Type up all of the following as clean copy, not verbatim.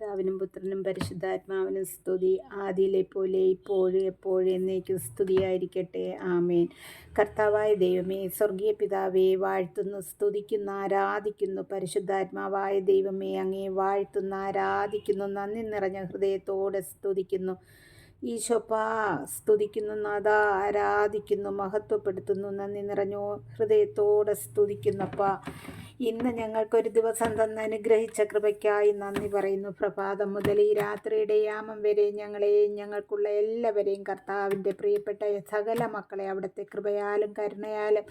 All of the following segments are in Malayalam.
പിതാവിനും പുത്രനും പരിശുദ്ധാത്മാവിനും സ്തുതി, ആദിയിലെ പോലെ ഇപ്പോഴും എപ്പോഴും എന്നേക്കും സ്തുതിയായിരിക്കട്ടെ. ആമേൻ. കർത്താവായ ദൈവമേ, സ്വർഗീയ പിതാവേ, വാഴ്ത്തുന്നു, സ്തുതിക്കുന്നു, ആരാധിക്കുന്നു. പരിശുദ്ധാത്മാവായ ദൈവമേ, അങ്ങേ വാഴ്ത്തുന്നു, ആരാധിക്കുന്നു, നന്ദി നിറഞ്ഞ ഹൃദയത്തോടെ സ്തുതിക്കുന്നു. ഈശോപ്പാ, സ്തുതിക്കുന്നു, നാഥാ, ആരാധിക്കുന്നു, മഹത്വപ്പെടുത്തുന്നു, നന്ദി നിറഞ്ഞോ ഹൃദയത്തോടെ സ്തുതിക്കുന്നപ്പാ. ഇന്ന് ഞങ്ങൾക്കൊരു ദിവസം തന്ന് അനുഗ്രഹിച്ച കൃപയ്ക്കായി നന്ദി പറയുന്നു. പ്രഭാതം മുതൽ ഈ രാത്രിയുടെ യാമം വരെ ഞങ്ങളെയും ഞങ്ങൾക്കുള്ള എല്ലാവരെയും കർത്താവിൻ്റെ പ്രിയപ്പെട്ട സകല മക്കളെ അവിടുത്തെ കൃപയാലും കരുണയാലും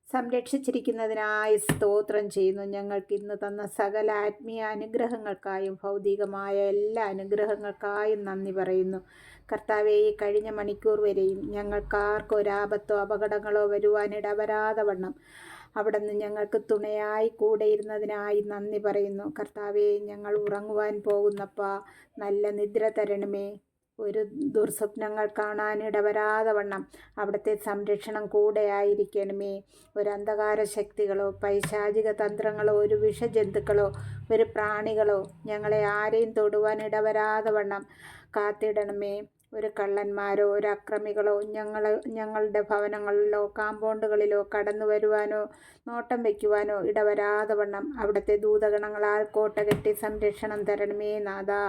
സംരക്ഷിച്ചിരിക്കുന്നതിനായി സ്തോത്രം ചെയ്യുന്നു. ഞങ്ങൾക്ക് ഇന്ന് തന്ന സകല ആത്മീയ അനുഗ്രഹങ്ങൾക്കായും ഭൗതികമായ എല്ലാ അനുഗ്രഹങ്ങൾക്കായും നന്ദി പറയുന്നു. കർത്താവേ, ഈ കഴിഞ്ഞ മണിക്കൂർ വരെയും ഞങ്ങൾക്കാർക്കും ഒരാപത്തോ അപകടങ്ങളോ വരുവാനിടവരാതെ വണ്ണം അവിടുന്ന് ഞങ്ങൾക്ക് തുണയായി കൂടെ ഇരുന്നതിനായി നന്ദി പറയുന്നു. കർത്താവേ, ഞങ്ങൾ ഉറങ്ങുവാൻ പോകുന്നപ്പാ നല്ല നിദ്ര തരണമേ. ഒരു ദുർസ്വപ്നങ്ങൾ കാണാനിടവരാതെ വണ്ണം അവിടുത്തെ സംരക്ഷണം കൂടെ ആയിരിക്കണമേ. ഒരു അന്ധകാര ശക്തികളോ പൈശാചിക തന്ത്രങ്ങളോ ഒരു വിഷജന്തുക്കളോ ഒരു പ്രാണികളോ ഞങ്ങളെ ആരെയും തൊടുവാൻ ഇടവരാതെ വണ്ണം കാത്തിടണമേ. ഒരു കള്ളന്മാരോ ഒരു അക്രമികളോ ഞങ്ങളുടെ ഭവനങ്ങളിലോ കാമ്പൗണ്ടുകളിലോ കടന്നു വരുവാനോ നോട്ടം വയ്ക്കുവാനോ ഇടവരാതെ വണ്ണം അവിടുത്തെ ദൂതഗണങ്ങളാൽ കോട്ട കെട്ടി സംരക്ഷണം തരണമേ നാഥാ.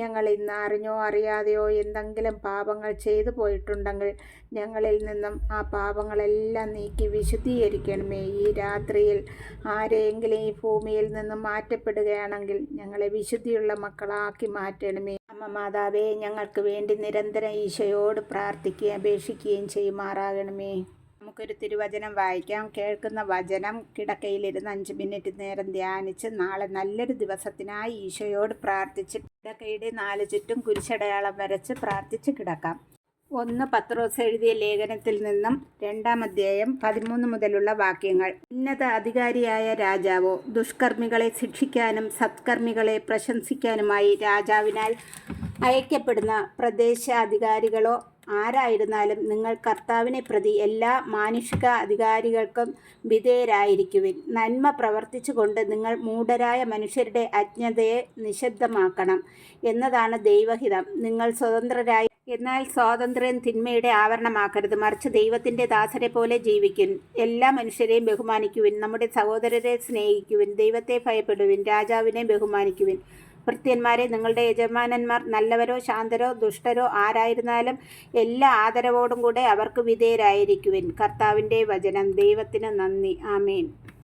ഞങ്ങൾ ഇന്ന് അറിഞ്ഞോ അറിയാതെയോ എന്തെങ്കിലും പാപങ്ങൾ ചെയ്തു പോയിട്ടുണ്ടെങ്കിൽ ഞങ്ങളിൽ നിന്നും ആ പാപങ്ങളെല്ലാം നീക്കി വിശുദ്ധീകരിക്കണമേ. ഈ രാത്രിയിൽ ആരെങ്കിലും ഈ ഭൂമിയിൽ നിന്നും മാറ്റപ്പെടുകയാണെങ്കിൽ ഞങ്ങളെ വിശുദ്ധിയുള്ള മക്കളാക്കി മാറ്റണമേ. അമ്മ മാതാവേ, ഞങ്ങൾക്ക് വേണ്ടി നിരന്തരം ഈശോയോട് പ്രാർത്ഥിക്കുകയും അപേക്ഷിക്കുകയും ചെയ്യുമാറാകണമേ. നമുക്കൊരു തിരുവചനം വായിക്കാം. കേൾക്കുന്ന വചനം കിടക്കയിലിരുന്ന് 5 മിനിറ്റ് നേരം ധ്യാനിച്ച് നാളെ നല്ലൊരു ദിവസത്തിനായി ഈശോയോട് പ്രാർത്ഥിച്ച് കിടക്കയുടെ 4 ചുറ്റും കുരിശടയാളം വരച്ച് പ്രാർത്ഥിച്ച് കിടക്കാം. 1 പത്രോസ് എഴുതിയ ലേഖനത്തിൽ നിന്നും 2-ാം അധ്യായം 13 മുതലുള്ള വാക്യങ്ങൾ. ഉന്നത അധികാരിയായ രാജാവോ ദുഷ്കർമ്മികളെ ശിക്ഷിക്കാനും സത്കർമ്മികളെ പ്രശംസിക്കാനുമായി രാജാവിനാൽ അയക്കപ്പെടുന്ന പ്രദേശാധികാരികളോ ആരായിരുന്നാലും നിങ്ങൾ കർത്താവിനെ പ്രതി എല്ലാ മാനുഷിക അധികാരികൾക്കും വിധേയരായിരിക്കുവിൻ. നന്മ പ്രവർത്തിച്ചുകൊണ്ട് നിങ്ങൾ മൂഢരായ മനുഷ്യരുടെ അജ്ഞതയെ നിശബ്ദമാക്കണം എന്നതാണ് ദൈവഹിതം. നിങ്ങൾ സ്വതന്ത്രരായി, എന്നാൽ സ്വാതന്ത്ര്യം തിന്മയുടെ ആവരണമാക്കരുത്, മറിച്ച് ദൈവത്തിൻ്റെ ദാസരെ പോലെ ജീവിക്കുവിൻ. എല്ലാ മനുഷ്യരെയും ബഹുമാനിക്കുവിൻ, നമ്മുടെ സഹോദരരെ സ്നേഹിക്കുവിൻ, ദൈവത്തെ ഭയപ്പെടുവിൻ, രാജാവിനെ ബഹുമാനിക്കുവിൻ. ഭൃത്യന്മാരെ, നിങ്ങളുടെ യജമാനന്മാർ നല്ലവരോ ശാന്തരോ ദുഷ്ടരോ ആരായിരുന്നാലും എല്ലാ ആദരവോടും കൂടെ അവർക്ക് വിധേയരായിരിക്കുവിൻ. കർത്താവിൻ്റെ വചനം. ദൈവത്തിന് നന്ദി. ആമേൻ.